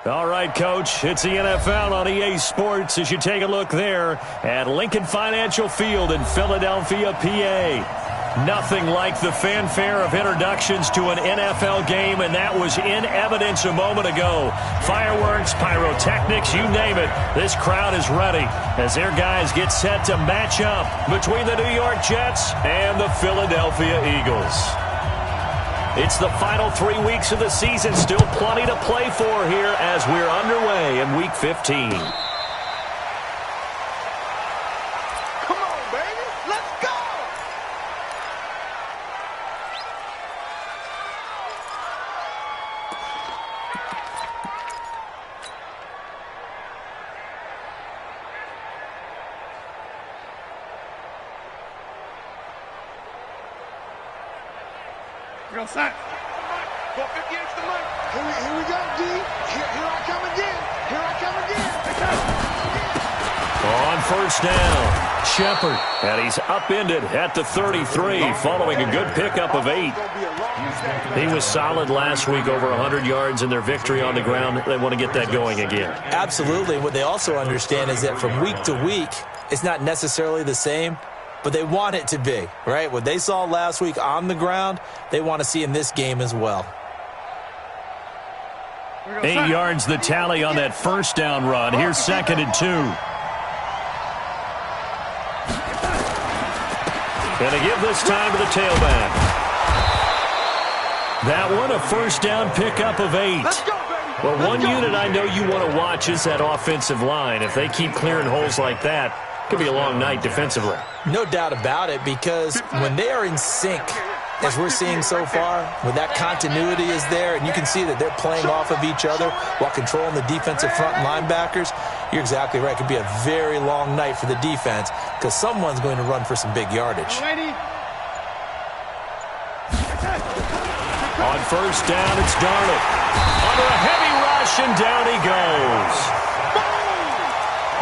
All right, Coach, it's the NFL on EA Sports as you take a look there at Lincoln Financial Field in Philadelphia, PA. Nothing like the fanfare of introductions to an NFL game, and that was in evidence a moment ago. Fireworks, pyrotechnics, you name it. This crowd is ready as their guys get set to match up between the New York Jets and the Philadelphia Eagles. It's the final 3 weeks of the season. Still plenty to play for here as we're underway in Week 15. Come on, baby. Let's go! Real set. Go 58 to the mic. Here we go, D. Here I come again. Here I come again. On first down, Shepard, and he's upended at the 33 following a good pickup of 8. He was solid last week, over 100 yards in their victory on the ground. They want to get that going again. Absolutely. What they also understand is that from week to week, it's not necessarily the same, but they want it to be, right? What they saw last week on the ground, they want to see in this game as well. 8 yards the tally on that first down run. Here's 2nd and 2. Gonna give this time to the tailback. That one, a first down pickup of 8. Well, one unit I know you want to watch is that offensive line. If they keep clearing holes like that, it could be a long night defensively. No doubt about it, because when they are in sync, as we're seeing so far, when that continuity is there, and you can see that they're playing off of each other while controlling the defensive front linebackers, you're exactly right. It could be a very long night for the defense because someone's going to run for some big yardage. On first down, it's Darnold. Under a heavy rush, and down he goes.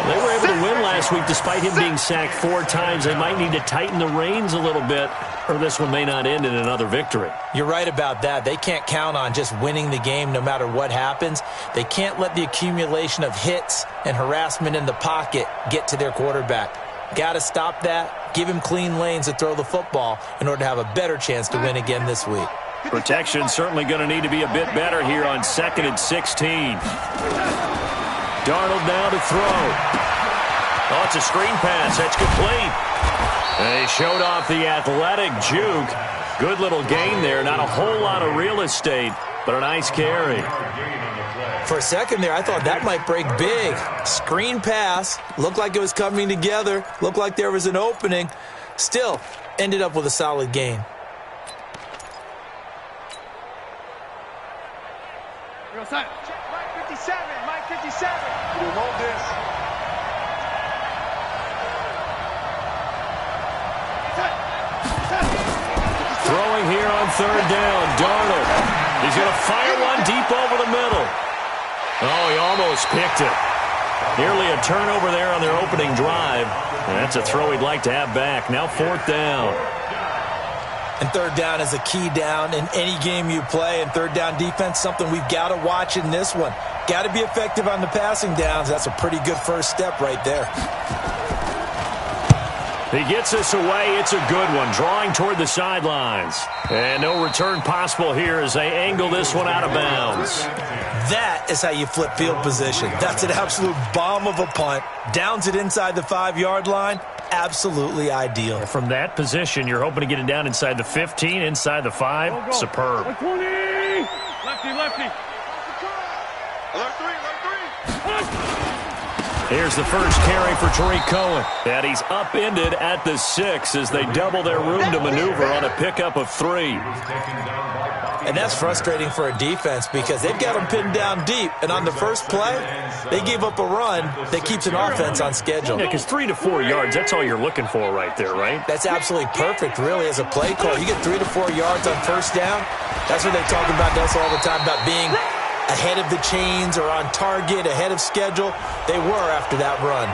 They were able to win last week despite him being sacked 4 times. They might need to tighten the reins a little bit, or this one may not end in another victory. You're right about that. They can't count on just winning the game no matter what happens. They can't let the accumulation of hits and harassment in the pocket get to their quarterback. Got to stop that, give him clean lanes to throw the football in order to have a better chance to win again this week. Protection certainly going to need to be a bit better here on 2nd and 16. Darnold now to throw. Oh, it's a screen pass. That's complete. And he showed off the athletic juke. Good little gain there. Not a whole lot of real estate, but a nice carry. For a second there, I thought that might break big. Screen pass. Looked like it was coming together. Looked like there was an opening. Still, ended up with a solid gain. Real set. Mike 57. Mike 57. We hold this. Throwing here on 3rd down. Darnold. He's going to fire one deep over the middle. Oh, he almost picked it. Nearly a turnover there on their opening drive. And that's a throw he'd like to have back. Now 4th down. And 3rd down is a key down in any game you play. And 3rd down defense, something we've got to watch in this one. Got to be effective on the passing downs. That's a pretty good first step right there. He gets us away. It's a good one. Drawing toward the sidelines. And no return possible here as they angle this one out of bounds. That is how you flip field position. That's an absolute bomb of a punt. Downs it inside the 5-yard line. Absolutely ideal. From that position, you're hoping to get it down inside the 15, inside the 5. Superb. 20. Lefty, lefty. Alert 3, alert 3. Here's the first carry for Tariq Cohen. And he's upended at the 6 as they double their room to maneuver on a pickup of 3. And that's frustrating for a defense because they've got them pinned down deep. And on the first play, they gave up a run that keeps an offense on schedule. Yeah, because 3 to 4 yards, that's all you're looking for right there, right? That's absolutely perfect, really, as a play call. You get 3 to 4 yards on first down. That's what they talk about us all the time, about being ahead of the chains or on target, ahead of schedule. They were after that run.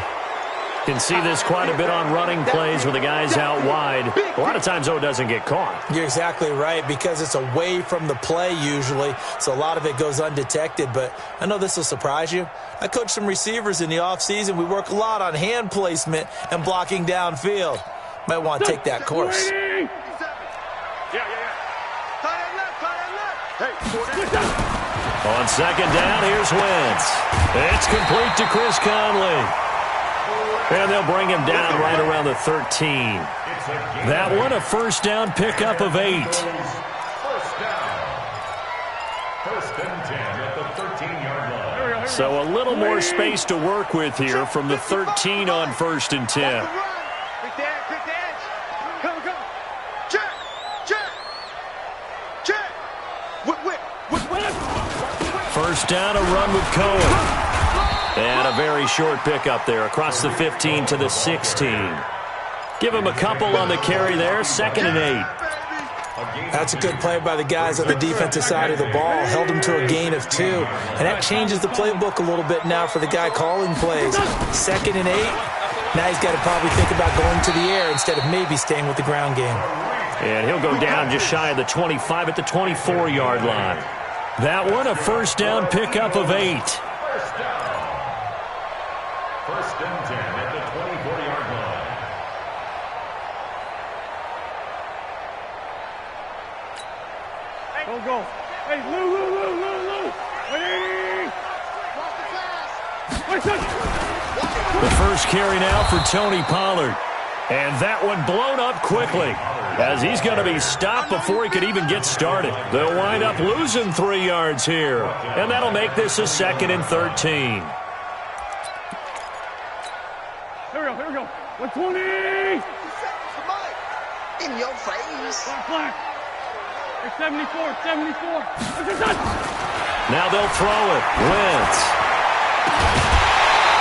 Can see this quite a bit on running plays where the guy's out wide. A lot of times, though, it doesn't get caught. You're exactly right, because it's away from the play usually, so a lot of it goes undetected. But I know this will surprise you. I coach some receivers in the offseason. We work a lot on hand placement and blocking downfield. Might want to take that course. On second down, here's Wentz. It's complete to Chris Conley. And they'll bring him down right around the 13. That one, a first down pickup of 8. First and 10 at the 13-yard line. So a little more space to work with here from the 13 on first and 10. First down, a run with Cohen. And a very short pickup there across the 15 to the 16. Give him a couple on the carry there, 2nd and 8. That's a good play by the guys on the defensive side of the ball. Held him to a gain of 2. And that changes the playbook a little bit now for the guy calling plays. 2nd and 8. Now he's got to probably think about going to the air instead of maybe staying with the ground game. And he'll go down just shy of the 25 at the 24-yard line. That one, a first down pickup of 8. First and 10 at the 24-yard line. Go. Hey, Lou. The first carry now for Tony Pollard. And that one blown up quickly, as he's going to be stopped before he could even get started. They'll wind up losing 3 yards here. And that'll make this a 2nd and 13. Here we go. 120. In your face. Black. 74. Now they'll throw it. Wentz.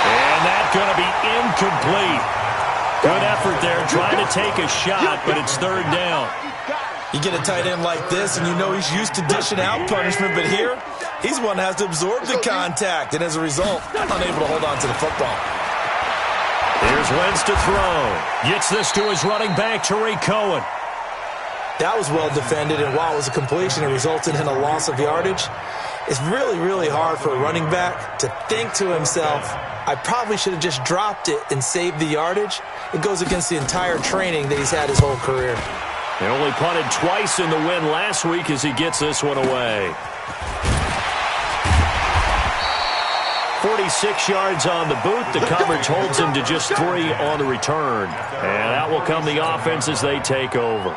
And that's going to be incomplete. Good effort there, trying to take a shot, but it's 3rd down. You get a tight end like this, and you know he's used to dishing out punishment, but here, he's one that has to absorb the contact, and as a result, unable to hold on to the football. Here's Wentz to throw. Gets this to his running back, Tariq Cohen. That was well defended, and while it was a completion, it resulted in a loss of yardage. It's really, really hard for a running back to think to himself, I probably should have just dropped it and saved the yardage. It goes against the entire training that he's had his whole career. He only punted twice in the win last week as he gets this one away. 46 yards on the boot. The coverage holds him to just 3 on the return. And out will come the offense as they take over.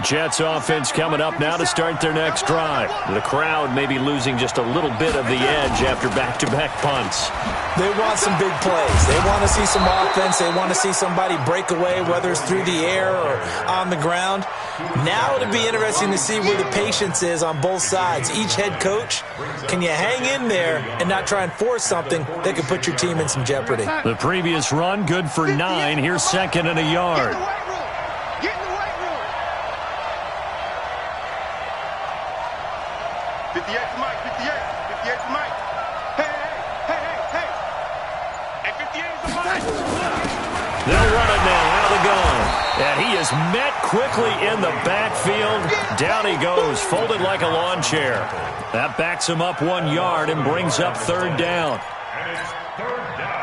Jets offense coming up now to start their next drive. The crowd may be losing just a little bit of the edge after back-to-back punts. They want some big plays. They want to see some offense. They want to see somebody break away, whether it's through the air or on the ground. Now it'll be interesting to see where the patience is on both sides. Each head coach, can you hang in there and not try and force something that could put your team in some jeopardy? The previous run, good for 9. Here's 2nd and a yard. Get in the weight room. 58 to Mike, 58 to Mike. Hey. And 58 to Mike. They'll run it now out of the gun. And he is met quickly in the backfield. Down he goes, folded like a lawn chair. That backs him up 1 yard and brings up 3rd down. And it's 3rd down.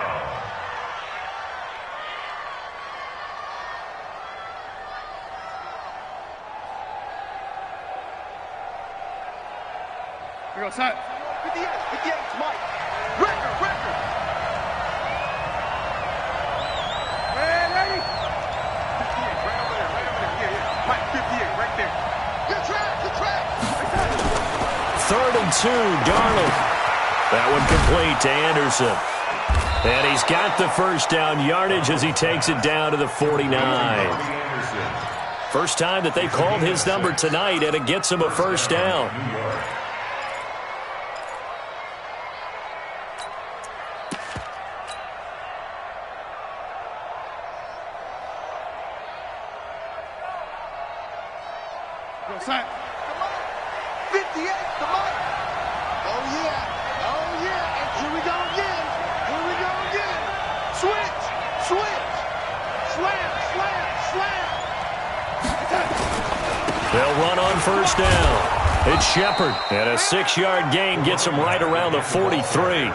Here we go, set. 58 to Mike. Record. Ready? 58, right over there. Yeah. Mike, 58, right there. Good track. 3rd and 2, Darnold. That one complete to Anderson. And he's got the first down yardage as he takes it down to the 49. First time that they've called his number tonight, and it gets him a first down. Go, set. 58 to Mike. Oh, yeah. And here we go Switch. Slam. They'll run on first down. It's Shepard, and a 6-yard gain gets him right around the 43.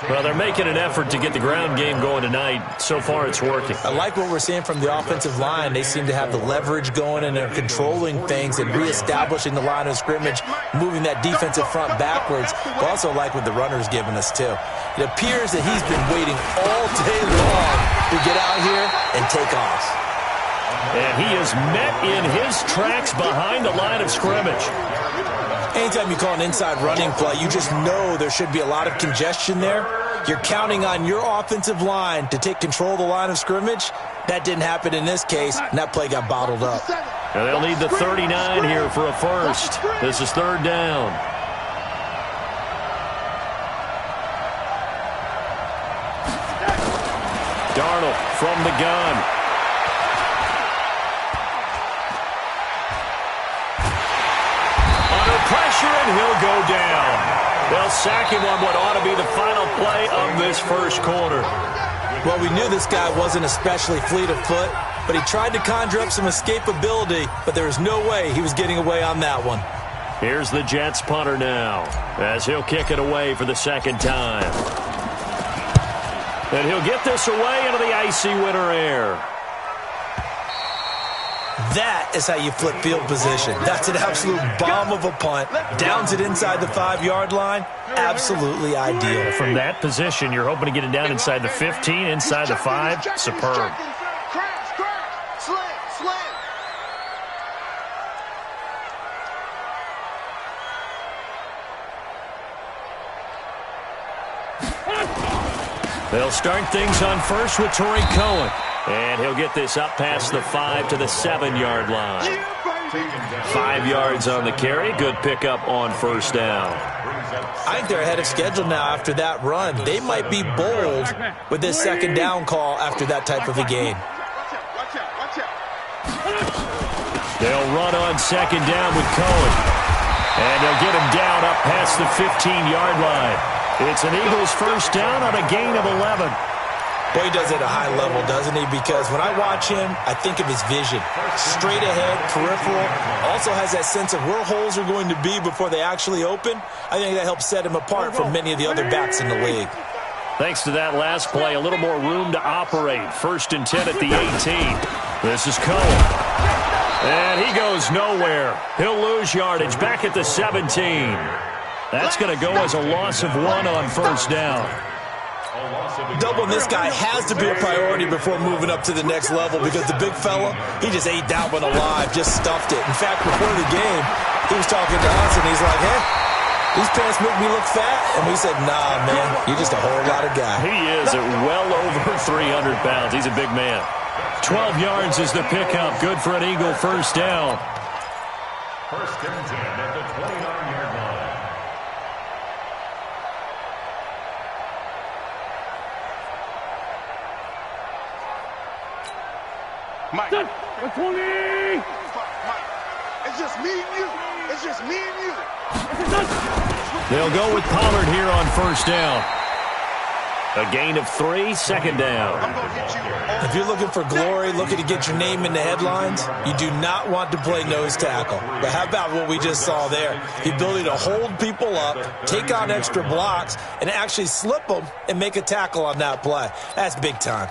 Well, they're making an effort to get the ground game going tonight. So far, it's working. I like what we're seeing from the offensive line. They seem to have the leverage going, and they're controlling things and reestablishing the line of scrimmage, moving that defensive front backwards. I also like what the runner's giving us, too. It appears that he's been waiting all day long to get out here and take off. And he is met in his tracks behind the line of scrimmage. Anytime you call an inside running play, you just know there should be a lot of congestion there. You're counting on your offensive line to take control of the line of scrimmage. That didn't happen in this case, and that play got bottled up. And they'll need the 39 here for a first. This is third down. Darnold from the gun. Pressure, and he'll go down. They'll sack him on what ought to be the final play of this first quarter. Well, we knew this guy wasn't especially fleet of foot, but he tried to conjure up some escapability, but there was no way he was getting away on that one. Here's the Jets punter now, as he'll kick it away for the second time. And he'll get this away into the icy winter air. That is how you flip field position. That's an absolute bomb of a punt. Downs it inside the 5-yard line. Absolutely ideal. From that position, you're hoping to get it down inside the 15, inside the 5. Superb. They'll start things on first with Torrey Cohen. And he'll get this up past the 5 to the 7-yard line. 5 yards on the carry. Good pickup on first down. I think they're ahead of schedule now after that run. They might be bold with this second down call after that type of a game. They'll run on second down with Cohen. And they'll get him down up past the 15-yard line. It's an Eagles first down on a gain of 11. Boy, he does it at a high level, doesn't he? Because when I watch him, I think of his vision. Straight ahead, peripheral. Also has that sense of where holes are going to be before they actually open. I think that helps set him apart from many of the other backs in the league. Thanks to that last play, a little more room to operate. First and 10 at the 18. This is Cohen. And he goes nowhere. He'll lose yardage back at the 17. That's going to go as a loss of 1 on first down. Doubling this guy has to be a priority before moving up to the next level because the big fella, he just ate that one alive, just stuffed it. In fact, before the game, he was talking to us, and he's like, hey, these pants make me look fat. And we said, nah, man, you're just a whole lot of guy. He is at well over 300 pounds. He's a big man. 12 yards is the pickup. Good for an Eagle first down. First and 10 at the 29-yard line. Mike. 20! Mike. It's just me and you. It's just me and you. They'll go with Pollard here on first down. A gain of 3, second down. I'm going to hit you. If you're looking for glory, looking to get your name in the headlines, you do not want to play nose tackle. But how about what we just saw there? The ability to hold people up, take on extra blocks, and actually slip them and make a tackle on that play. That's big time.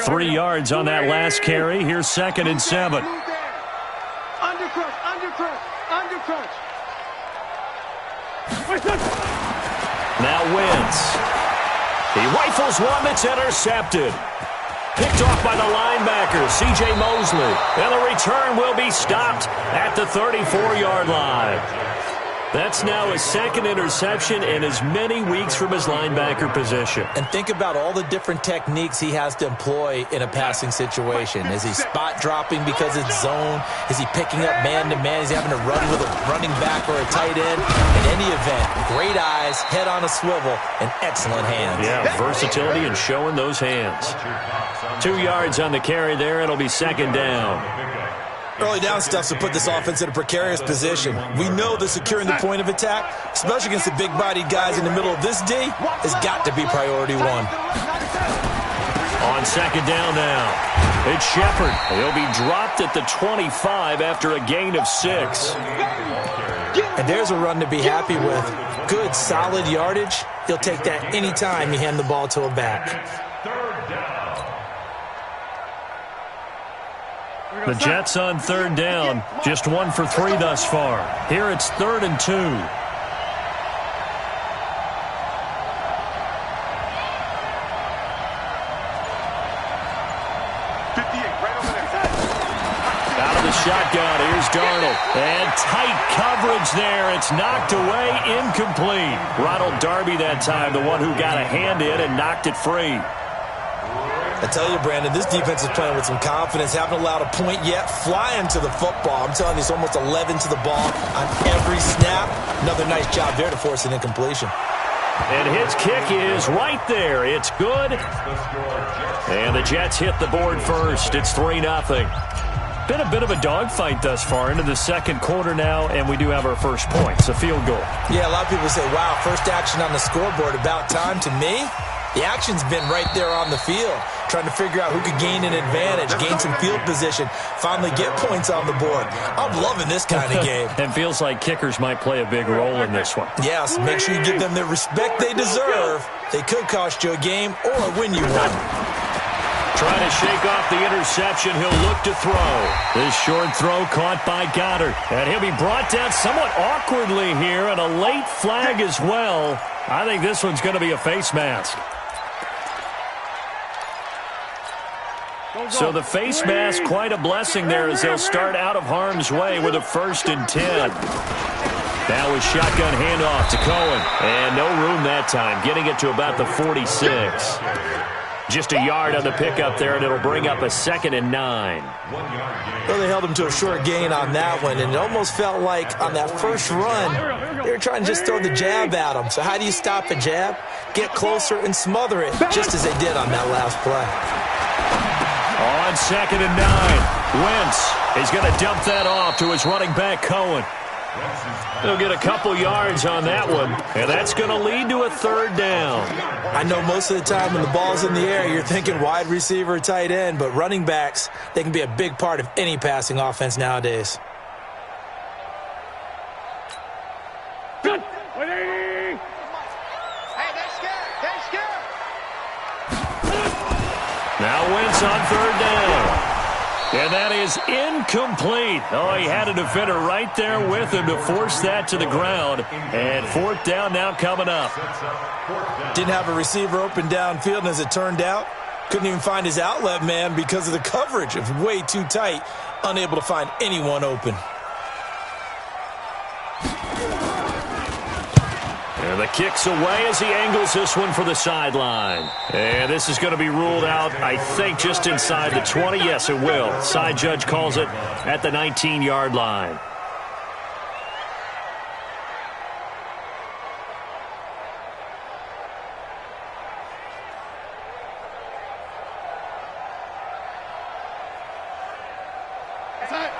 Three yards on that last carry. Here's second and 7. Undercrush. Now Wentz. He rifles one that's intercepted. Picked off by the linebacker, C.J. Mosley. And the return will be stopped at the 34-yard line. That's now his second interception in as many weeks from his linebacker position. And think about all the different techniques he has to employ in a passing situation. Is he spot dropping because it's zone? Is he picking up man-to-man? Is he having to run with a running back or a tight end? In any event, great eyes, head on a swivel, and excellent hands. Yeah, versatility and showing those hands. 2 yards on the carry there. It'll be second down. Early down stuff to put this offense in a precarious position. We know that securing the point of attack, especially against the big-bodied guys in the middle of this D, has got to be priority one. On second down now, it's Shepard. He'll be dropped at the 25 after a gain of 6. And there's a run to be happy with. Good, solid yardage. He'll take that anytime you hand the ball to a back. The Jets on third down, just 1 for 3 thus far. Here it's 3rd and 2. 58, right over there. Out of the shotgun, here's Darnold. And tight coverage there. It's knocked away, incomplete. Ronald Darby that time, the one who got a hand in and knocked it free. I tell you, Brandon, this defense is playing with some confidence. Haven't allowed a point yet. Flying to the football. I'm telling you, it's almost 11 to the ball on every snap. Another nice job there to force an incompletion. And his kick is right there. It's good. And the Jets hit the board first. It's 3-0. Been a bit of a dogfight thus far into the second quarter now, and we do have our first points, a field goal. Yeah, a lot of people say, wow, first action on the scoreboard, about time. To me, the action's been right there on the field, trying to figure out who could gain an advantage, gain some field position, finally get points on the board. I'm loving this kind of game. And feels like kickers might play a big role in this one. Yes, make sure you give them the respect they deserve. They could cost you a game or win you one. Trying to shake off the interception. He'll look to throw. This short throw caught by Goddard. And he'll be brought down somewhat awkwardly here, and a late flag as well. I think this one's going to be a face mask. So the face mask, quite a blessing there as they'll start out of harm's way with a 1st and 10. That was shotgun handoff to Cohen. And no room that time, getting it to about the 46. Just a yard on the pickup there, and it'll bring up a 2nd and 9. Well, they held him to a short gain on that one, and it almost felt like on that first run, they were trying to just throw the jab at him. So how do you stop a jab? Get closer and smother it, just as they did on that last play. On 2nd and 9, Wentz is going to dump that off to his running back, Cohen. He'll get a couple yards on that one, and that's going to lead to a 3rd down. I know most of the time when the ball's in the air, you're thinking wide receiver, tight end, but running backs, they can be a big part of any passing offense nowadays. Good. Hey, they're scared. They're scared. Now Wentz on 3rd down. And that is incomplete. Oh, he had a defender right there with him to force that to the ground. And 4th down now coming up. Didn't have a receiver open downfield, and as it turned out, couldn't even find his outlet man because of the coverage. It was way too tight, unable to find anyone open. And the kick's away as he angles this one for the sideline. And this is going to be ruled out, I think, just inside the 20. Yes, it will. Side judge calls it at the 19-yard line.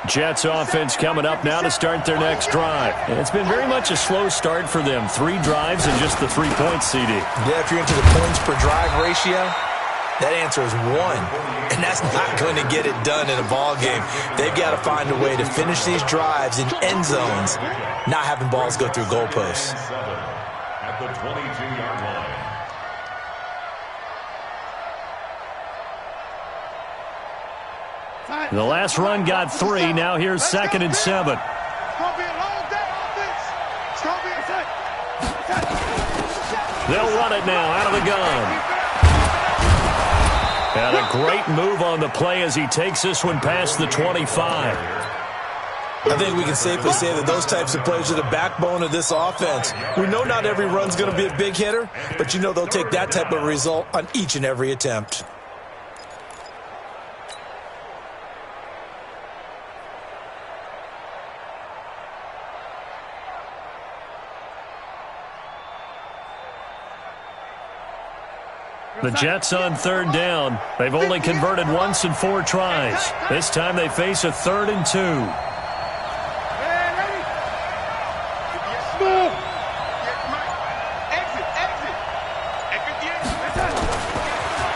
Jets offense coming up now to start their next drive. And it's been very much a slow start for them. 3 drives and just the 3 points, CD. Yeah, if you're into the points per drive ratio, that answer is 1. And that's not going to get it done in a ball game. They've got to find a way to finish these drives in end zones, not having balls go through goalposts. At the 22-yard line. The last run got 3. Now here's 2nd and 7. It's going to be a long day, offense. It's going to be a set. They'll run it now out of the gun. And a great move on the play as he takes this one past the 25. I think we can safely say that those types of plays are the backbone of this offense. We know not every run's going to be a big hitter, but you know they'll take that type of result on each and every attempt. The Jets on third down. They've only converted once in 4 tries. This time they face a 3rd and 2.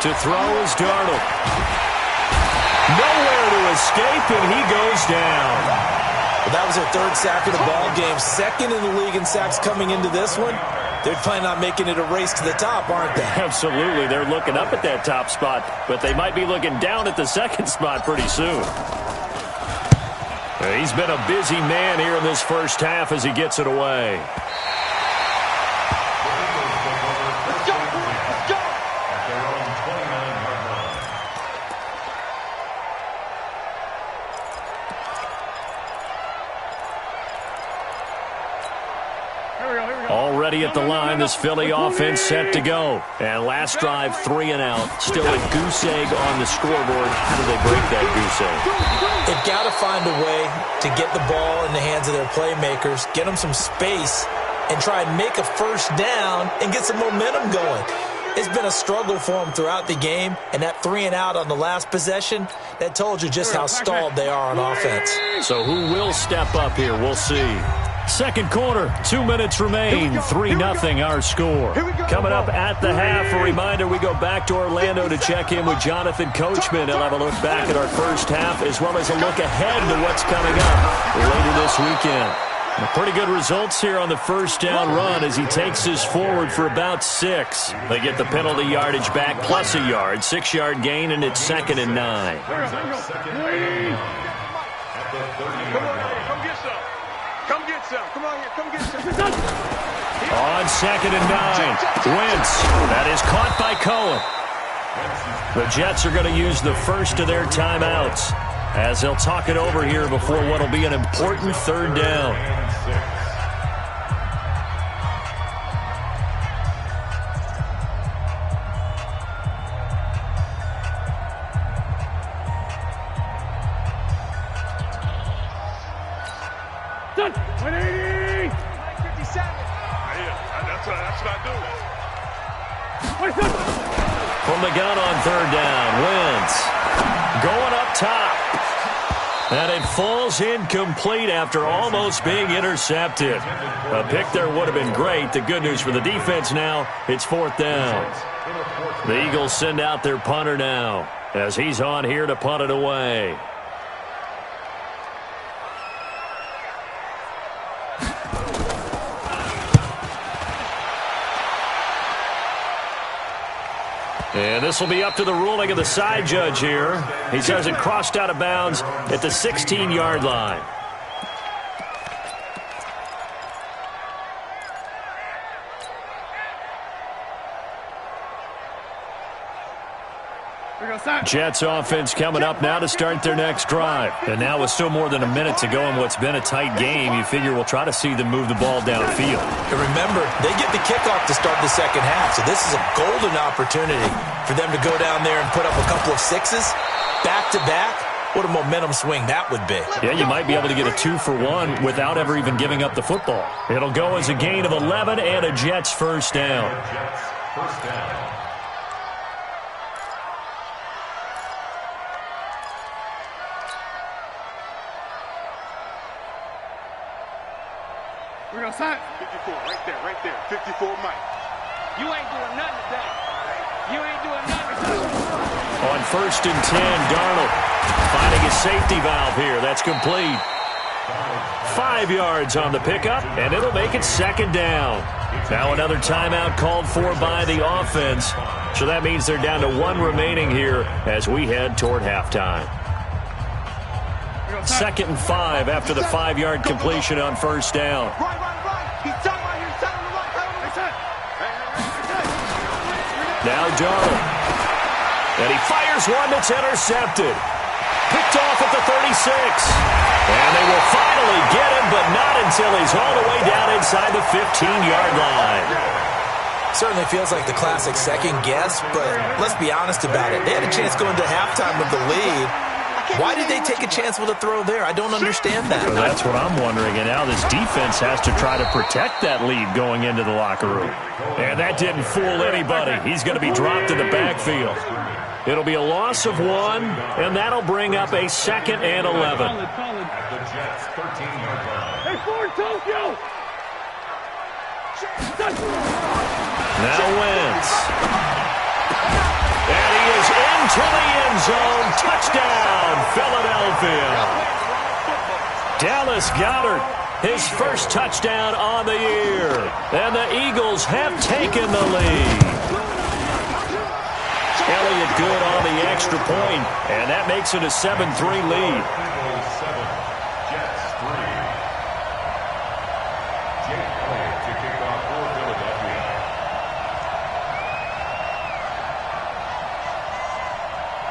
To throw is Darnold. Nowhere to escape, and he goes down. Well, that was their 3rd sack of the ball game. 2nd in the league in sacks coming into this one. They're planning on making it a race to the top, aren't they? Absolutely. They're looking up at that top spot, but they might be looking down at the 2nd spot pretty soon. He's been a busy man here in this first half as he gets it away. Already at the line, this Philly offense set to go. And last drive, 3 and out. Still a goose egg on the scoreboard. How do they break that goose egg? They've got to find a way to get the ball in the hands of their playmakers, get them some space, and try and make a first down and get some momentum going. It's been a struggle for them throughout the game, and that 3 and out on the last possession, that told you just how stalled they are on offense. So who will step up here? We'll see. Second quarter, 2 minutes remain, 3-0 our score. Coming up at the half, a reminder we go back to Orlando to check in with Jonathan Coachman. He'll have a look back at our first half as well as a look ahead to what's coming up later this weekend. Pretty good results here on the first down run as he takes this forward for about 6. They get the penalty yardage back plus a yard, 6-yard gain, and it's 2nd and 9. Come on here. Come get some. On 2nd and 9. Wentz. That is caught by Cohen. The Jets are going to use the first of their timeouts as they'll talk it over here before what will be an important 3rd down. Done. 180. 57. That's what I do. From the gun on 3rd down, Wentz going up top. And it falls incomplete after almost being intercepted. A pick there would have been great. The good news for the defense now, it's 4th down. The Eagles send out their punter now as he's on here to punt it away. And this will be up to the ruling of the side judge here. He says it crossed out of bounds at the 16-yard line. Jets offense coming up now to start their next drive. And now with still more than a minute to go in what's been a tight game, you figure we'll try to see them move the ball downfield. And remember, they get the kickoff to start the second half, so this is a golden opportunity for them to go down there and put up a couple of 6s back-to-back. What a momentum swing that would be. Yeah, you might be able to get a 2-for-1 without ever even giving up the football. It'll go as a gain of 11 and a Jets first down. First down. We're going to sign 54, right there. 54, Mike. You ain't doing nothing today. You ain't doing nothing today. On 1st and 10, Darnold finding a safety valve here. That's complete. 5 yards on the pickup, and it'll make it 2nd down. Now another timeout called for by the offense. So that means they're down to 1 remaining here as we head toward halftime. 2nd and 5 after the 5-yard completion on 1st down. Right. He's done right here. He's done on the right. Now Darnold. And he fires one that's intercepted. Picked off at the 36. And they will finally get him, but not until he's all the way down inside the 15-yard line. Certainly feels like the classic second guess, but let's be honest about it. They had a chance going to halftime with the lead, Why did they take a chance with a throw there? I don't understand that. Well, that's what I'm wondering. And now this defense has to try to protect that lead going into the locker room. And that didn't fool anybody. He's going to be dropped in the backfield. It'll be a loss of 1, and that'll bring up a 2nd and 11. The Jets, 13-yard line. Hey, Ford, Tokyo! Now Wentz. And he is into the end zone. Touchdown, Philadelphia. Dallas Goedert, his first touchdown on the year. And the Eagles have taken the lead. Elliott good on the extra point, and that makes it a 7-3 lead. Eagles 7, Jets 3. Jake Elliott to kick off for Philadelphia.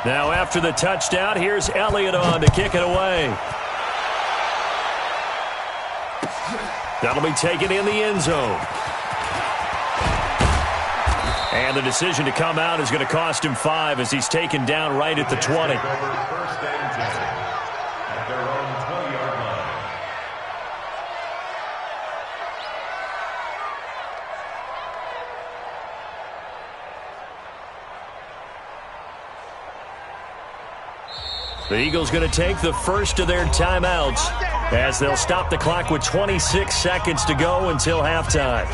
Now after the touchdown, here's Elliott on to kick it away. That'll be taken in the end zone. And the decision to come out is going to cost him 5 as he's taken down right at the 20. Over 1st and 10 at their own 20-yard line. The Eagles going to take the first of their timeouts as they'll stop the clock with 26 seconds to go until halftime.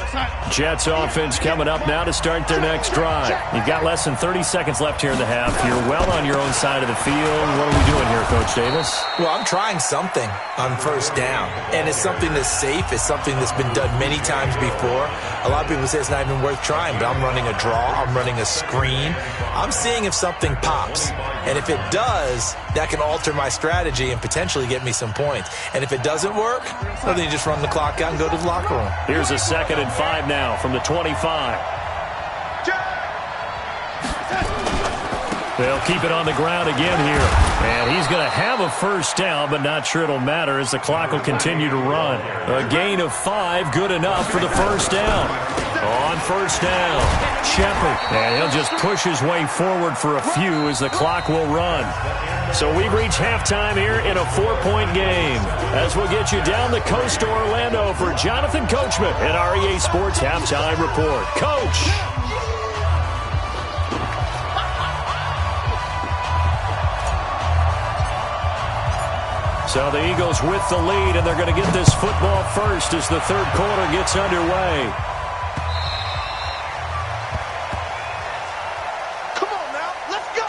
Jets offense coming up now to start their next drive. You've got less than 30 seconds left here in the half. You're well on your own side of the field. What are we doing here, Coach Davis? Well, I'm trying something on 1st down, and it's something that's safe. It's something that's been done many times before. A lot of people say it's not even worth trying, but I'm running a draw. I'm running a screen. I'm seeing if something pops, and if it does, that can alter my strategy and potentially get me some points. And if it doesn't work, well, then you just run the clock out and go to the locker room. Here's a 2nd and 5 now from the 25. They'll keep it on the ground again here. And he's going to have a first down, but not sure it'll matter as the clock will continue to run. A gain of 5, good enough for the first down. On 1st down, Shepard. And he'll just push his way forward for a few as the clock will run. So we reach halftime here in a 4-point game. As we'll get you down the coast to Orlando for Jonathan Coachman at our EA Sports Halftime Report. Coach! So the Eagles with the lead, and they're going to get this football first as the 3rd quarter gets underway. Come on now, let's go.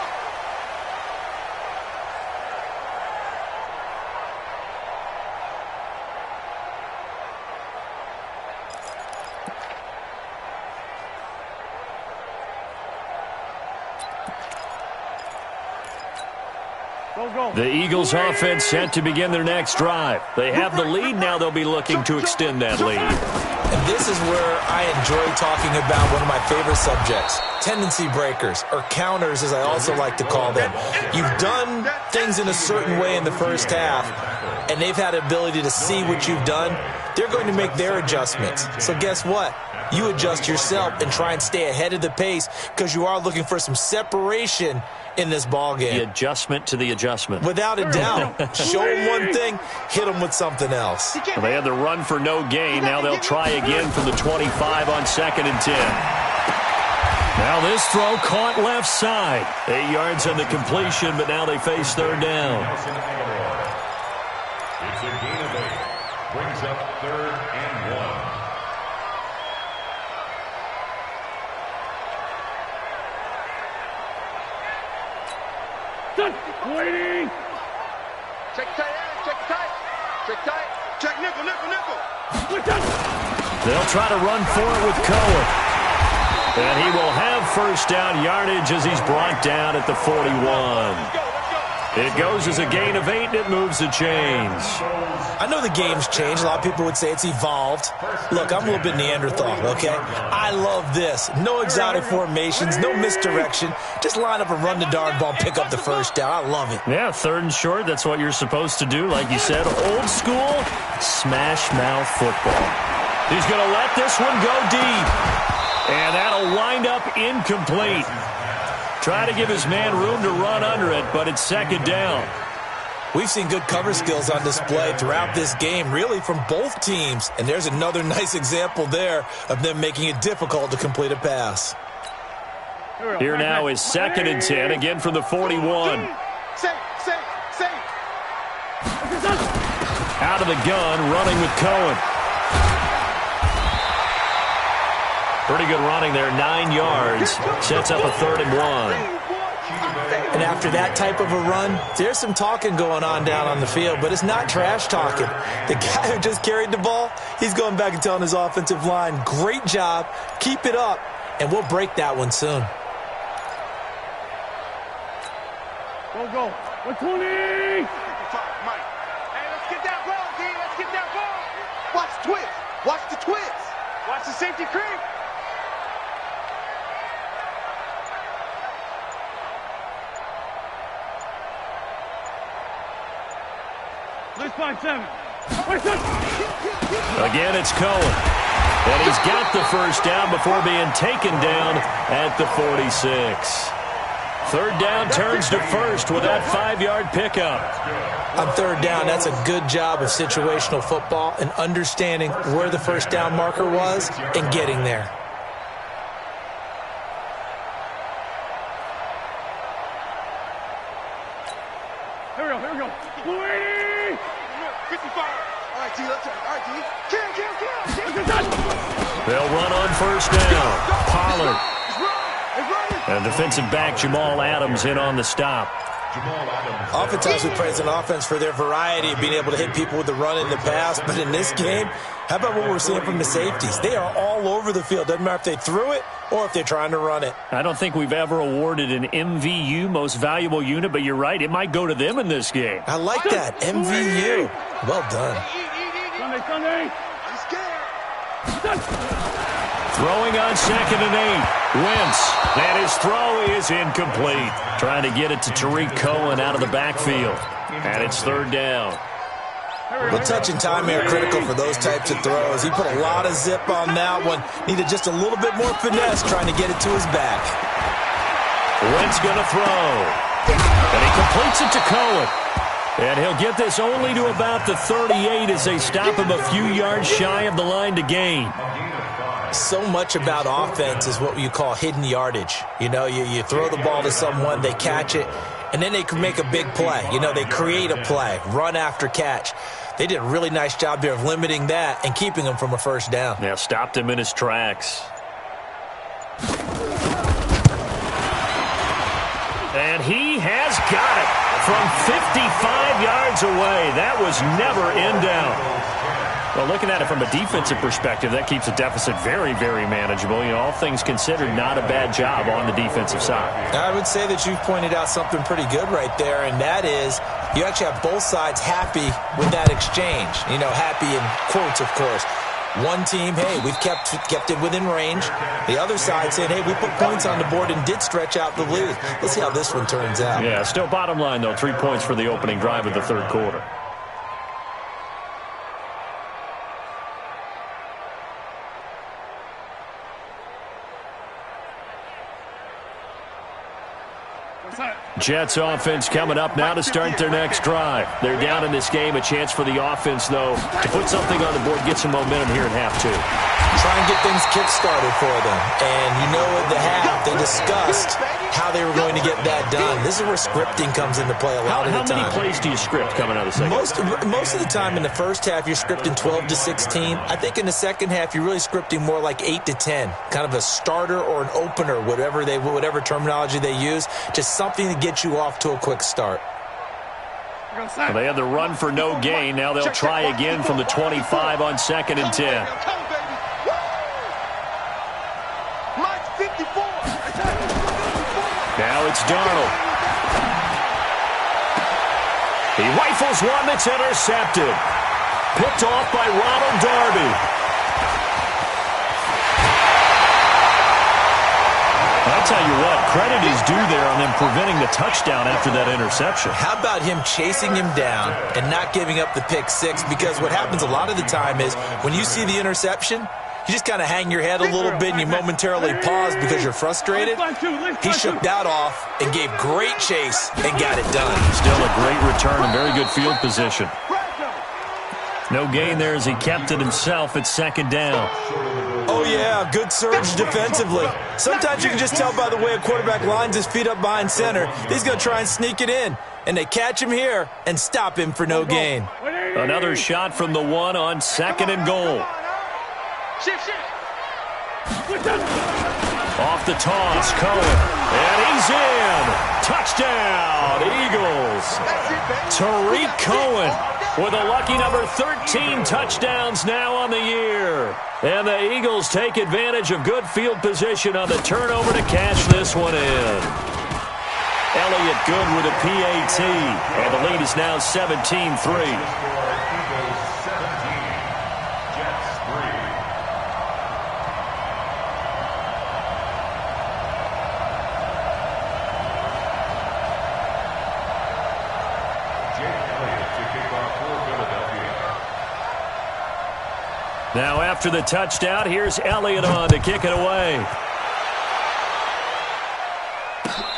The Eagles offense set to begin their next drive. They have the lead. Now they'll be looking to extend that lead. And this is where I enjoy talking about one of my favorite subjects, tendency breakers, or counters as I also like to call them. You've done things in a certain way in the first half, and they've had the ability to see what you've done. They're going to make their adjustments. So guess what? You adjust yourself and try and stay ahead of the pace because you are looking for some separation in this ball game. The adjustment to the adjustment. Without a doubt. Show them one thing, hit them with something else. Well, they had the run for no gain. Now they'll try again from the 25 on 2nd and 10. Now this throw caught left side. 8 yards on the completion, but now they face 3rd down. It's a gain of 8. Brings up 3rd and 1. Waiting! Check tight, check tight. Check tight. Check nickel, nickel, nickel. They'll try to run for it with Cohen. And he will have first down yardage as he's brought down at the 41. It goes as a gain of 8, and it moves the chains. I know the game's changed. A lot of people would say it's evolved. Look, I'm a little bit Neanderthal, okay? I love this. No exotic formations, no misdirection. Just line up and run the darn ball, pick up the first down. I love it. Yeah, 3rd and short, that's what you're supposed to do. Like you said, old school, smash mouth football. He's going to let this one go deep. And that'll wind up incomplete. Try to give his man room to run under it, but it's 2nd down. We've seen good cover skills on display throughout this game, really from both teams. And there's another nice example there of them making it difficult to complete a pass. Here now is 2nd and 10, again from the 41. Out of the gun, running with Cohen. Pretty good running there, 9 yards. Sets up a 3rd and 1. And after that type of a run, there's some talking going on down on the field, but it's not trash talking. The guy who just carried the ball, he's going back and telling his offensive line, great job, keep it up, and we'll break that one soon. Go. 120. Hey, let's get that ball, D. Let's get that ball. Watch the twist. Watch the twist. Watch the safety creep. Let's 5-7. Again, it's Cohen. And he's got the first down before being taken down at the 46. 3rd down turns to 1st with that 5-yard pickup. On 3rd down, that's a good job of situational football and understanding where the first down marker was and getting there. Here we go. 280. 55. All right, D. Let's go. All right, D. Kill. They'll run on 1st down. Pollard. And defensive back Jamal Adams in on the stop. Oftentimes we praise an offense for their variety of being able to hit people with the run and the pass, but in this game, how about what we're seeing from the safeties? They are all over the field. Doesn't matter if they threw it or if they're trying to run it. I don't think we've ever awarded an MVU, most valuable unit, but you're right, it might go to them in this game. I like that, MVU. Well done. Sunday. I'm scared. Throwing on 2nd and 8. Wentz. And his throw is incomplete. Trying to get it to Tariq Cohen out of the backfield. And it's 3rd down. Well, touch and timing are critical for those types of throws. He put a lot of zip on that one. Needed just a little bit more finesse trying to get it to his back. Wentz going to throw. And he completes it to Cohen. And he'll get this only to about the 38 as they stop him a few yards shy of the line to gain. So much about offense is what you call hidden yardage. You know, you throw the ball to someone, they catch it, and then they can make a big play. You know, they create a play, run after catch. They did a really nice job there of limiting that and keeping him from a 1st down. Yeah, stopped him in his tracks. And he has got it from 55 yards away. That was never in doubt. Well, looking at it from a defensive perspective, that keeps the deficit very, very manageable. You know, all things considered, not a bad job on the defensive side. I would say that you've pointed out something pretty good right there, and that is you actually have both sides happy with that exchange. You know, happy in quotes, of course. One team, hey, we've kept it within range. The other side saying, hey, we put points on the board and did stretch out the lead. Let's see how this one turns out. Yeah, still bottom line, though, 3 points for the opening drive of the 3rd quarter. Jets offense coming up now to start their next drive. They're down in this game. A chance for the offense, though, to put something on the board, get some momentum here in half 2. Try and get things kick-started for them. And you know at the half, they discussed how they were going to get that done. This is where scripting comes into play a lot of the time. How many plays do you script coming out of the second? Most of the time in the first half, you're scripting 12 to 16. I think in the second half, you're really scripting more like 8 to 10. Kind of a starter or an opener, whatever terminology they use. Just something to get you off to a quick start. Well, they had the run for no gain. Now they'll try again from the 25 on 2nd and 10. Now it's Darnold. He rifles one that's intercepted. Picked off by Ronald Darby. I'll tell you what, credit is due there on them preventing the touchdown after that interception. How about him chasing him down and not giving up the pick six? Because what happens a lot of the time is when you see the interception, you just kind of hang your head a little bit and you momentarily pause because you're frustrated. He shook that off and gave great chase and got it done. Still a great return and very good field position. No gain there as he kept it himself at second down. Oh, yeah, good surge defensively. Sometimes you can just tell by the way a quarterback lines his feet up behind center. He's going to try and sneak it in. And they catch him here and stop him for no gain. Another shot from the one on second and goal. Off the toss, Cohen. And he's in. Touchdown, Eagles. Tariq Cohen with a lucky number 13 touchdowns now on the year. And the Eagles take advantage of good field position on the turnover to cash this one in. Elliott good with a PAT. And the lead is now 17-3. Now after the touchdown, here's Elliott on to kick it away.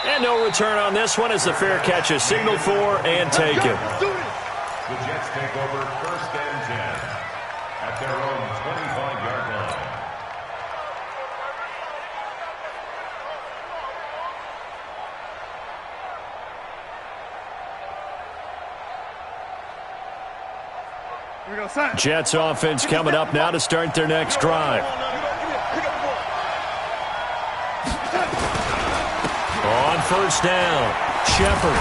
And no return on this one as the fair catch is signaled for and taken. The Jets take over 1st and 10 at their own 25-yard line. Jets offense coming up now to start their next drive. On first down, Shepard.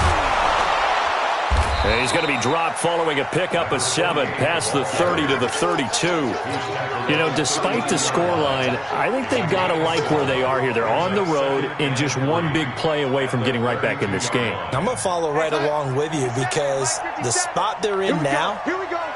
And he's going to be dropped following a pickup of 7 past the 30 to the 32. You know, despite the scoreline, I think they've got to like where they are here. They're on the road and just one big play away from getting right back in this game. I'm going to follow right along with you because the spot they're in now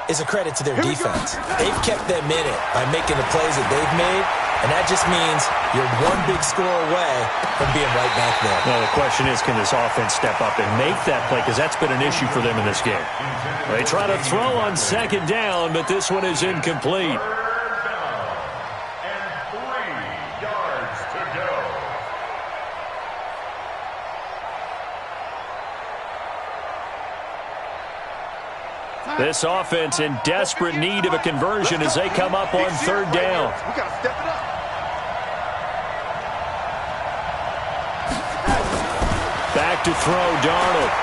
is a credit to their defense. They've kept them in it by making the plays that they've made, and that just means you're one big score away from being right back there. Well, the question is, can this offense step up and make that play? Because that's been an issue for them in this game. They try to throw on second down, but this one is incomplete. And 3 yards to go. This offense in desperate need of a conversion as they come up on third down. We got to step it up. Back to throw, Darnold.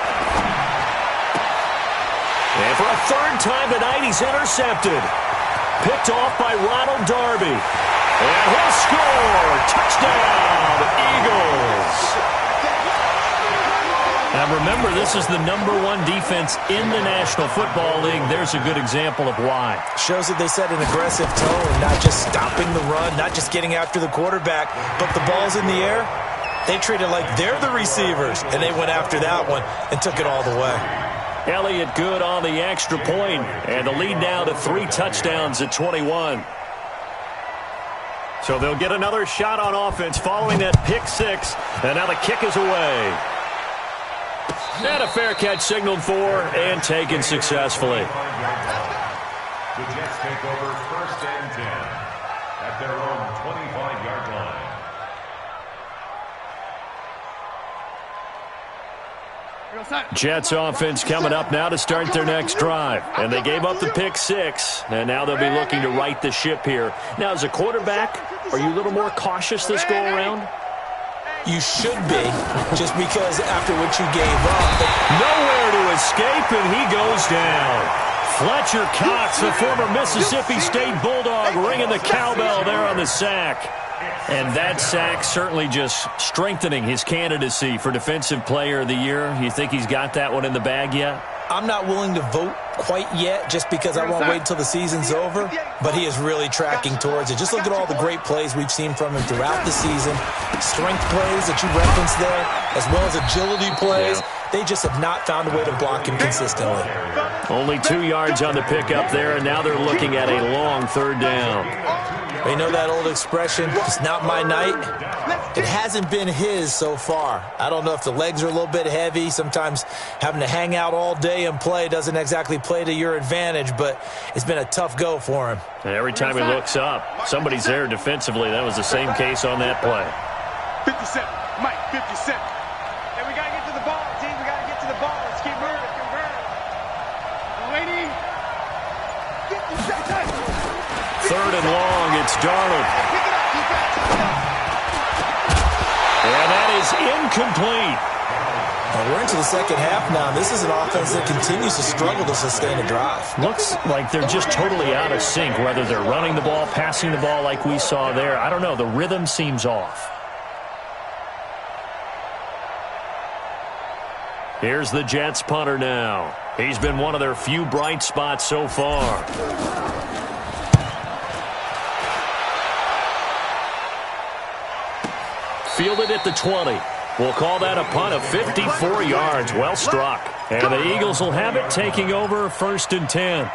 And for a third time tonight, he's intercepted. Picked off by Ronald Darby. And he'll score. Touchdown, Eagles. Now remember, this is the #1 defense in the National Football League. There's a good example of why. Shows that they set an aggressive tone, not just stopping the run, not just getting after the quarterback, but the ball's in the air. They treat it like they're the receivers, and they went after that one and took it all the way. Elliott good on the extra point, and the lead now to 3 touchdowns at 21. So they'll get another shot on offense following that pick 6, and now the kick is away. And a fair catch signaled for and taken successfully. The Jets take over 1st and 10 at their own 25-yard line. Jets offense coming up now to start their next drive. And they gave up the pick 6, and now they'll be looking to right the ship here. Now, as a quarterback, are you a little more cautious this go-around? You should be, just because after what you gave up. Nowhere to escape, and he goes down. Fletcher Cox, the former Mississippi State Bulldog, ringing the cowbell there on the sack. And that sack certainly just strengthening his candidacy for Defensive Player of the Year. You think he's got that one in the bag yet? I'm not willing to vote quite yet just because I won't wait until the season's over, but he is really tracking towards it. Just look at all the great plays we've seen from him throughout the season. Strength plays that you referenced there, as well as agility plays. Yeah. They just have not found a way to block him consistently. Only 2 yards on the pickup there, and now they're looking at a long third down. You know that old expression, it's not my night? It hasn't been his so far. I don't know if the legs are a little bit heavy. Sometimes having to hang out all day and play doesn't exactly play to your advantage, but it's been a tough go for him. And every time he looks up, somebody's there defensively. That was the same case on that play. 57. Mike, 57. And we got to get to the ball, team. We got to get to the ball. Let's keep moving. Lady. Third and long, it's Darnold. And that is incomplete. Well, we're into the second half now. This is an offense that continues to struggle to sustain a drive. Looks like they're just totally out of sync, whether they're running the ball, passing the ball like we saw there. I don't know. The rhythm seems off. Here's the Jets punter now. He's been one of their few bright spots so far. Fielded at the 20. We'll call that a punt of 54 yards. Well struck. And the Eagles will have it, taking over 1st and 10.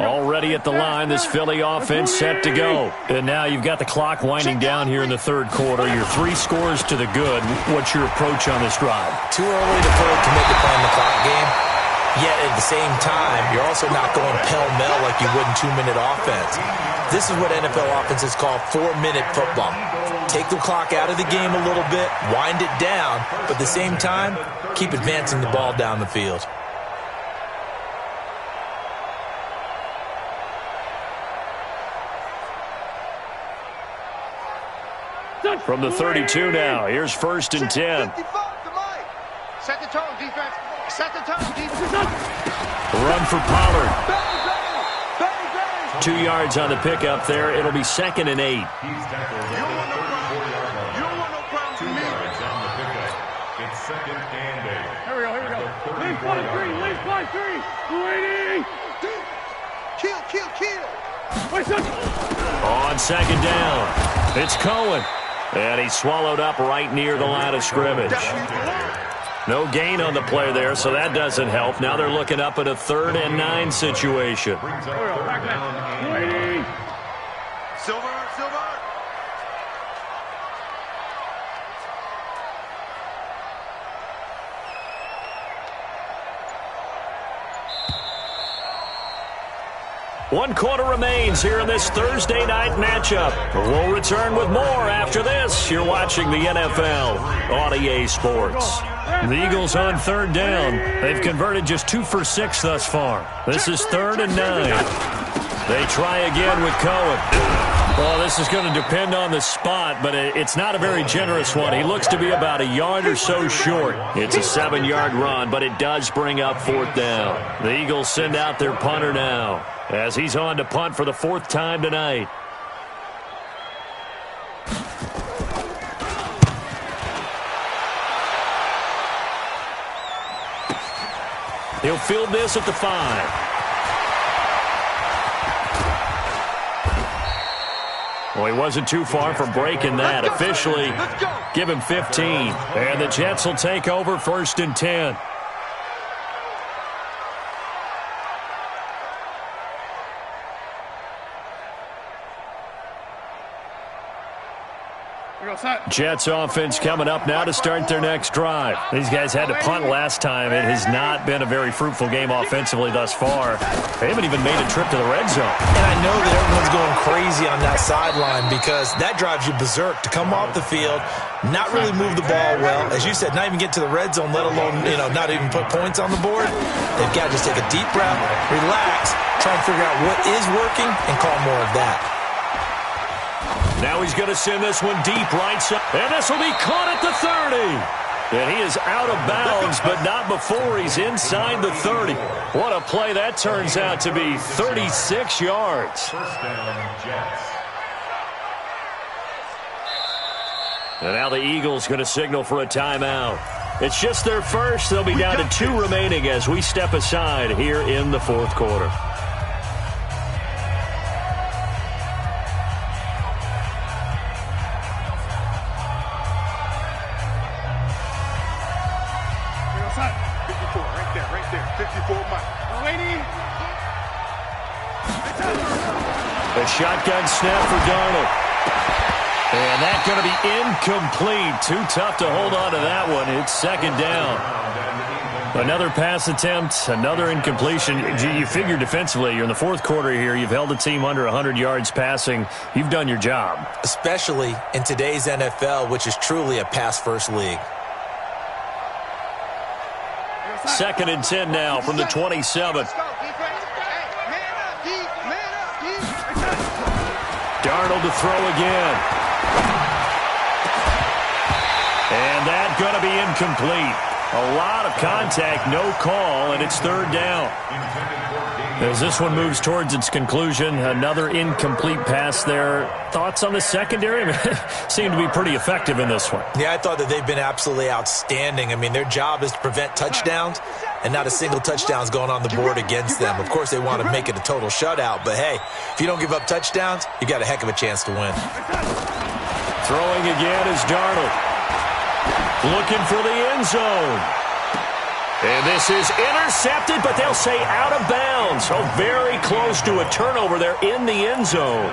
Already at the line, this Philly offense set to go. And now you've got the clock winding down here in the third quarter. You're 3 scores to the good. What's your approach on this drive? Too early to commit to playing the clock game. Yet at the same time, you're also not going pell-mell like you would in 2-minute offense. This is what NFL offenses call 4-minute football. Take the clock out of the game a little bit, wind it down, but at the same time, keep advancing the ball down the field. From the 32 now, here's 1st and 10. Set the tone, defense. Set the tone, defense. Run for Pollard. 2 yards on the pickup there. It'll be 2nd and 8. You don't want no problem. You don't want no problem. 2 yards on the pickup. It's 2nd and 8. Here we go. Lead 5-3. 280. Kill. Wait, son. On 2nd down, it's Cohen. And he's swallowed up right near the line of scrimmage. No gain on the play there, so that doesn't help. Now they're looking up at a 3rd and 9 situation. Silver. One quarter remains here in this Thursday night matchup. We'll return with more after this. You're watching the NFL on EA Sports. The Eagles on 3rd down. They've converted just 2 for 6 thus far. This is 3rd and 9. They try again with Cohen. Well, this is going to depend on the spot, but it's not a very generous one. He looks to be about a yard or so short. It's a 7-yard run, but it does bring up 4th down. The Eagles send out their punter now, as he's on to punt for the 4th time tonight. He'll field this at the 5. Well, he wasn't too far from breaking that. Officially, give him 15. And the Jets will take over 1st and 10. Jets offense coming up now to start their next drive. These guys had to punt last time. It has not been a very fruitful game offensively thus far. They haven't even made a trip to the red zone. And I know that everyone's going crazy on that sideline because that drives you berserk to come off the field, not really move the ball well. As you said, not even get to the red zone, let alone, not even put points on the board. They've got to just take a deep breath, relax, try and figure out what is working and call more of that. Now he's going to send this one deep right side. And this will be caught at the 30. And he is out of bounds, but not before he's inside the 30. What a play that turns out to be. 36 yards. 1st down, Jets. And now the Eagles going to signal for a timeout. It's just their first. They'll be down to 2 remaining as we step aside here in the 4th quarter. The shotgun snap for Darnold. And that's going to be incomplete. Too tough to hold on to that one. It's second down. Another pass attempt, another incompletion. You figure defensively, you're in the fourth quarter here. You've held a team under 100 yards passing. You've done your job. Especially in today's NFL, which is truly a pass-first league. Second and 10 now from the 27. Darnold to throw again. And that's going to be incomplete. A lot of contact, no call, and it's third down. As this one moves towards its conclusion, another incomplete pass there. Thoughts on the secondary? Seem to be pretty effective in this one. Yeah, I thought that they've been absolutely outstanding. I mean, their job is to prevent touchdowns, and not a single touchdown's going on the board against them. Of course, they want to make it a total shutout, but hey, if you don't give up touchdowns, you got a heck of a chance to win. Throwing again is Darnold. Looking for the end zone. And this is intercepted, but they'll say out of bounds. So very close to a turnover there in the end zone.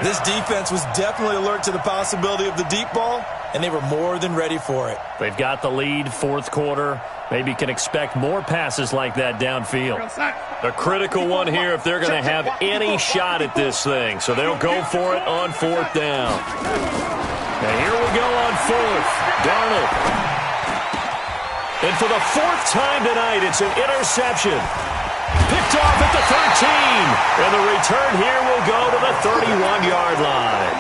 This defense was definitely alert to the possibility of the deep ball, and they were more than ready for it. They've got the lead, fourth quarter. Maybe can expect more passes like that downfield. A critical one here if they're going to have any shot at this thing. So they'll go for it on fourth down. And here we go on fourth. Darnold. And for the fourth time tonight, it's an interception. Picked off at the 13. And the return here will go to the 31-yard line.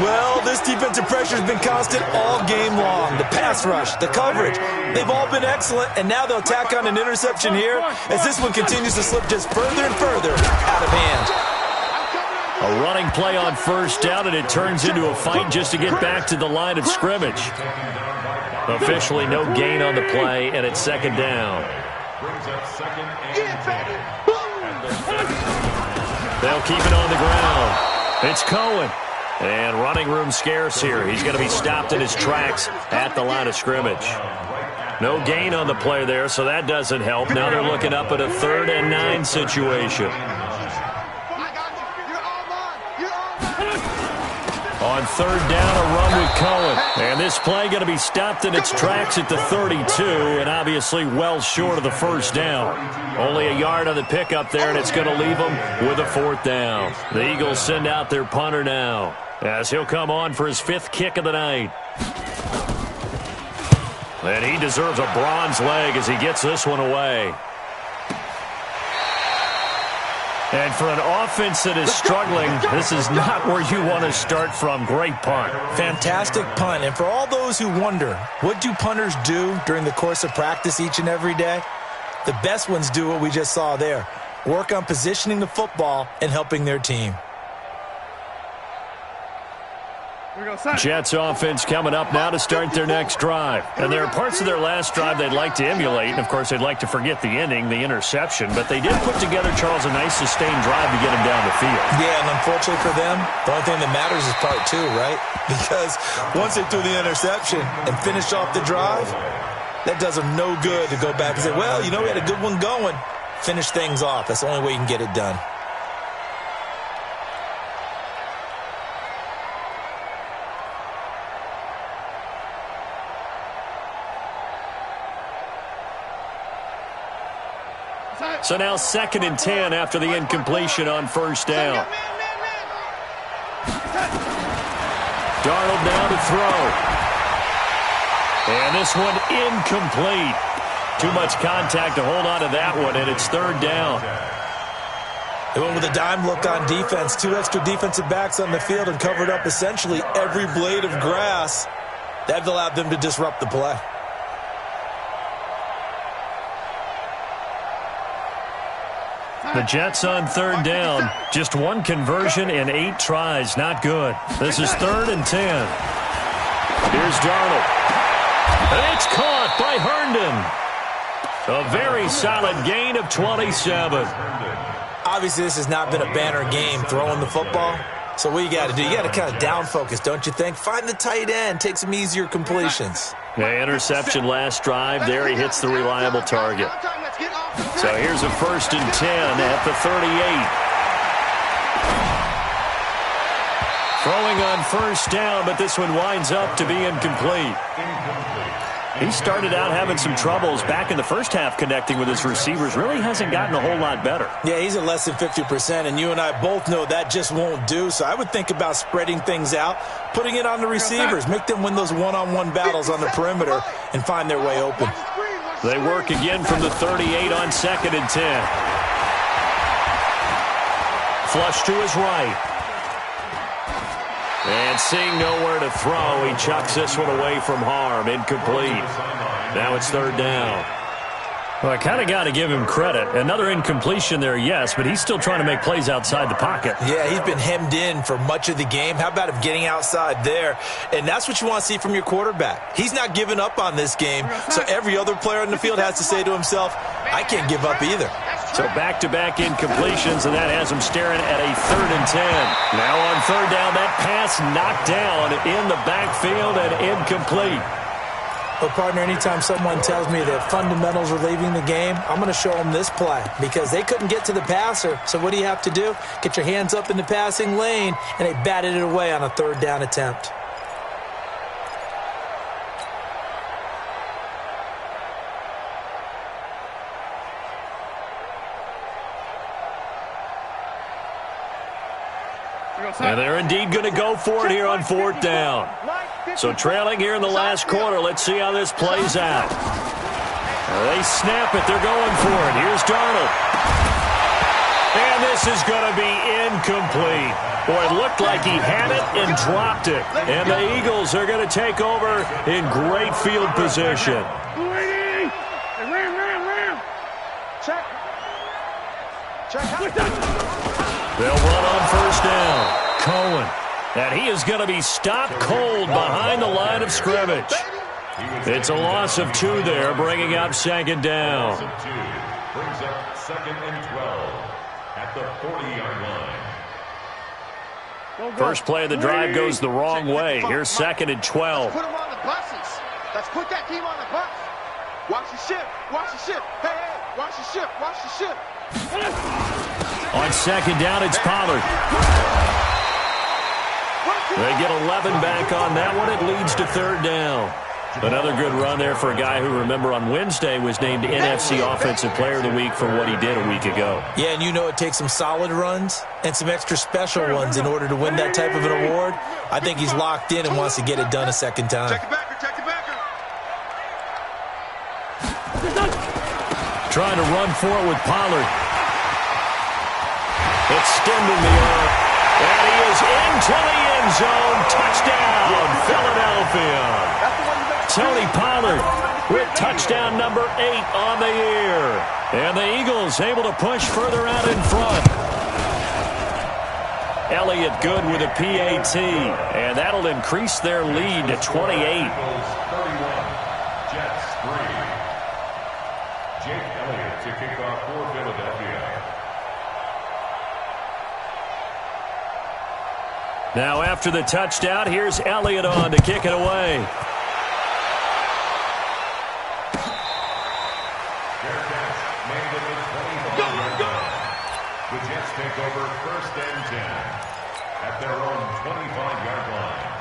Well, this defensive pressure has been constant all game long. The pass rush, the coverage, they've all been excellent, and now they'll tack on an interception here as this one continues to slip just further and further out of hand. A running play on first down, and it turns into a fight just to get back to the line of scrimmage. Officially no gain on the play, and it's second down. They'll keep it on the ground. It's Cohen. And running room scarce here. He's going to be stopped in his tracks at the line of scrimmage. No gain on the play there, so that doesn't help. Now they're looking up at a 3rd and 9 situation. On third down, a run with Cohen. And this play going to be stopped in its tracks at the 32, and obviously well short of the first down. Only a yard on the pickup there, and it's going to leave them with a 4th down. The Eagles send out their punter now, as he'll come on for his 5th kick of the night. And he deserves a bronze leg as he gets this one away. And for an offense that is struggling, this is not where you want to start from. Great punt. Fantastic punt. And for all those who wonder, what do punters do during the course of practice each and every day? The best ones do what we just saw there. Work on positioning the football and helping their team. Jets offense coming up now to start their next drive. And there are parts of their last drive they'd like to emulate. And, of course, they'd like to forget the ending, the interception. But they did put together, Charles, a nice sustained drive to get him down the field. Yeah, and unfortunately for them, the only thing that matters is part 2, right? Because once they threw the interception and finished off the drive, that does them no good to go back and say, well, you know, we had a good one going. Finish things off. That's the only way you can get it done. So now 2nd and 10 after the incompletion on first down. Darnold now to throw. And this one incomplete. Too much contact to hold on to that one, and it's 3rd down. They went with a dime look on defense. 2 extra defensive backs on the field and covered up essentially every blade of grass. That allowed them to disrupt the play. The Jets on 3rd down. Just 1 conversion in 8 tries. Not good. This is 3rd and 10. Here's Darnold. And it's caught by Herndon. A very solid gain of 27. Obviously, this has not been a banner game throwing the football. So what you got to do, you got to kind of down focus, don't you think? Find the tight end, take some easier completions. The interception last drive. There he hits the reliable target. So here's a 1st and 10 at the 38. Throwing on first down, but this one winds up to be incomplete. He started out having some troubles back in the first half connecting with his receivers. Really hasn't gotten a whole lot better. Yeah, he's at less than 50%, and you and I both know that just won't do. So I would think about spreading things out, putting it on the receivers, make them win those one-on-one battles on the perimeter and find their way open. They work again from the 38 on 2nd and 10. Flush to his right. And seeing nowhere to throw, he chucks this one away from harm. Incomplete. Now it's 3rd down. Well, I kind of got to give him credit. Another incompletion there, yes, but he's still trying to make plays outside the pocket. Yeah, he's been hemmed in for much of the game. How about him getting outside there? And that's what you want to see from your quarterback. He's not giving up on this game, so every other player on the field has to say to himself, I can't give up either. So back-to-back incompletions, and that has him staring at a 3rd and 10. Now on 3rd down, that pass knocked down in the backfield and incomplete. But, partner, anytime someone tells me that fundamentals are leaving the game, I'm going to show them this play because they couldn't get to the passer. So what do you have to do? Get your hands up in the passing lane, and they batted it away on a 3rd down attempt. And they're indeed going to go for it here on 4th down. So trailing here in the last quarter. Let's see how this plays out. They snap it. They're going for it. Here's Darnold. And this is going to be incomplete. Boy, it looked like he had it and dropped it. And the Eagles are going to take over in great field position. Check. They'll run on 1st down. Cohen. And he is going to be stopped cold behind the line of scrimmage. It's a loss of 2 there, bringing up 2nd down. Brings up 2nd and 12 at the 40-yard line. First play of the drive goes the wrong way. Here's 2nd and 12. Let's put them on the buses. Let's put that team on the bus. Watch the ship. Watch the ship. Hey, watch the ship. Watch the ship. On 2nd down, it's Pollard. They get 11 back on that one. It leads to 3rd down. Another good run there for a guy who, remember, on Wednesday was named NFC Offensive Player of the Week for what he did a week ago. Yeah, and you know it takes some solid runs and some extra special ones in order to win that type of an award. I think he's locked in and wants to get it done a second time. Check the backer. Check the backer. Trying to run for it with Pollard. Extending the arm. And he is into the end zone. Touchdown, Philadelphia. Tony Pollard with touchdown number 8 on the year. And the Eagles able to push further out in front. Elliott good with a PAT. And that'll increase their lead to 28. Eagles 31, Jets 3. Jake Elliott to kick off for Philadelphia. Now after the touchdown, here's Elliott on to kick it away. Bearcats made it the 25-yard line. The Jets take over 1st and 10 at their own 25-yard line.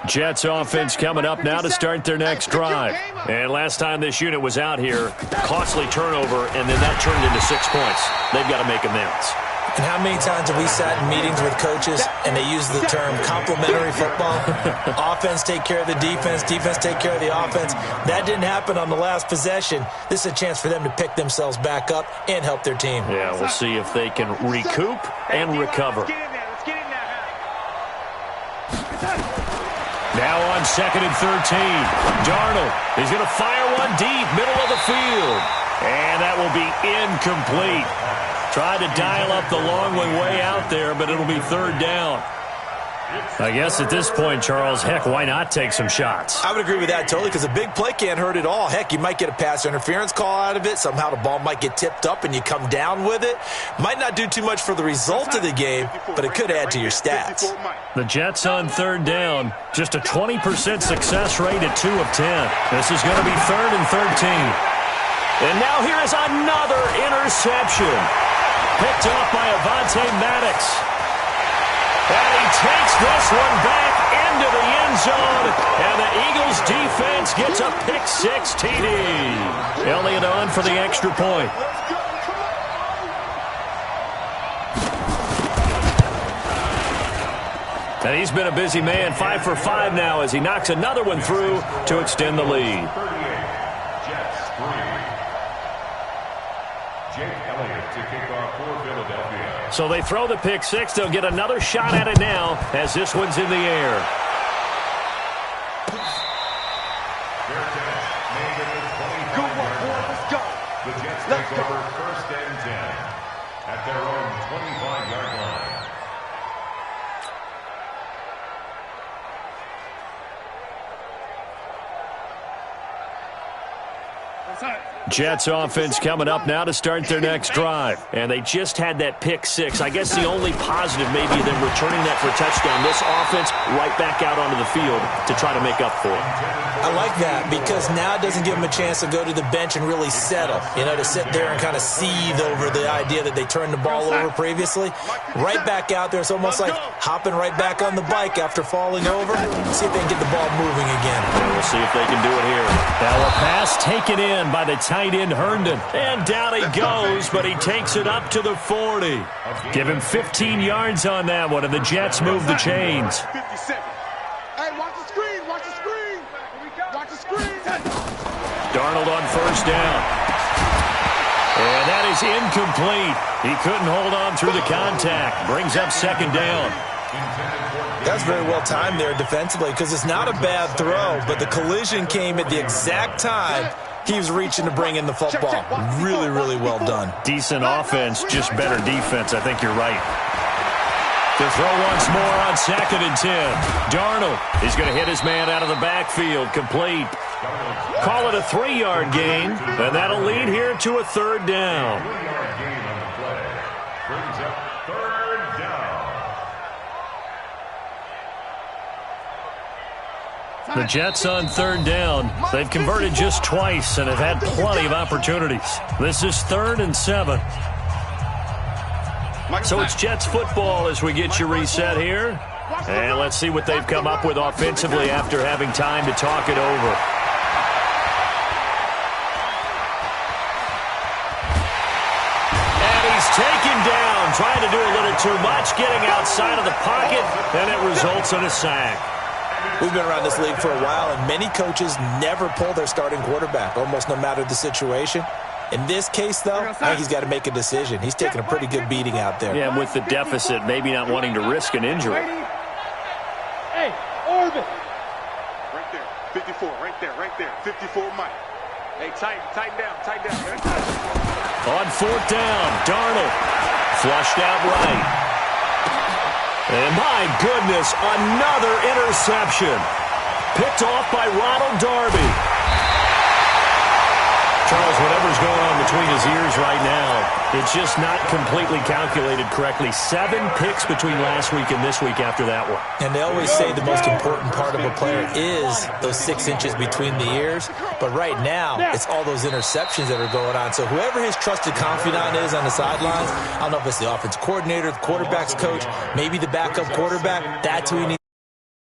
Jets offense coming up now to start their next drive. And last time this unit was out here, costly turnover, and then that turned into 6 points. They've got to make amends. And how many times have we sat in meetings with coaches and they use the term complementary football? Offense take care of the defense, defense take care of the offense. That didn't happen on the last possession. This is a chance for them to pick themselves back up and help their team. Yeah, we'll see if they can recoup and recover. Now on 2nd and 13. Darnold is going to fire one deep, middle of the field. And that will be incomplete. Tried to dial up the long one way out there, but it'll be 3rd down. I guess at this point, Charles, heck, why not take some shots? I would agree with that totally, because a big play can't hurt at all. Heck, you might get a pass interference call out of it. Somehow the ball might get tipped up and you come down with it. Might not do too much for the result of the game, but it could add to your stats. The Jets on third down, just a 20% success rate at 2 of 10. This is going to be 3rd and 13. And now here is another interception. Picked off by Avonte Maddox. And he takes this one back into the end zone. And the Eagles defense gets a pick-6 TD. Elliott on for the extra point. And he's been a busy man, 5 for 5 now as he knocks another one through to extend the lead. So they throw the pick-6. They'll get another shot at it now as this one's in the air. Good one, boy. Let's go. The Jets take over 1st and 10 at their own 25-yard line. Jets offense coming up now to start their next drive. And they just had that pick-6. I guess the only positive maybe them returning that for a touchdown. This offense right back out onto the field to try to make up for it. I like that because now it doesn't give them a chance to go to the bench and really settle. You know, to sit there and kind of seethe over the idea that they turned the ball over previously. Right back out there. It's almost like hopping right back on the bike after falling over. See if they can get the ball moving again. And we'll see if they can do it here. Now a pass taken in by the tight end Herndon. And down he goes, but he takes it up to the 40. Give him 15 yards on that one, and the Jets move the chains. 57. Hey, watch the screen. Watch the screen. Watch the screen. Darnold on 1st down. And that is incomplete. He couldn't hold on through the contact. Brings up 2nd down. That's very well timed there defensively because it's not a bad throw, but the collision came at the exact time he was reaching to bring in the football. Really, really well done. Decent offense, just better defense. I think you're right. To throw once more on 2nd and 10. Darnold is going to hit his man out of the backfield. Complete. Call it a 3-yard gain, and that'll lead here to a 3rd down. 3-yard gain on the play. Brings up 3rd down. The Jets on 3rd down. They've converted just twice and have had plenty of opportunities. This is 3rd and 7. So it's Jets football as we get you reset here. And let's see what they've come up with offensively after having time to talk it over. And he's taken down, trying to do a little too much, getting outside of the pocket, and it results in a sack. We've been around this league for a while, and many coaches never pull their starting quarterback, almost no matter the situation. In this case, though, I think he's got to make a decision. He's taking a pretty good beating out there. Yeah, with the deficit, maybe not wanting to risk an injury. Hey, Orbit. Right there. 54. Right there. 54 Mike. Hey, tighten down. On 4th down, Darnold flushed out right. And my goodness, another interception. Picked off by Ronald Darby. Charles, whatever's going on between his ears right now, it's just not completely calculated correctly. 7 picks between last week and this week after that one. And they always say the most important part of a player is those 6 inches between the ears. But right now, it's all those interceptions that are going on. So whoever his trusted confidant is on the sidelines, I don't know if it's the offense coordinator, the quarterback's coach, maybe the backup quarterback, that's who he needs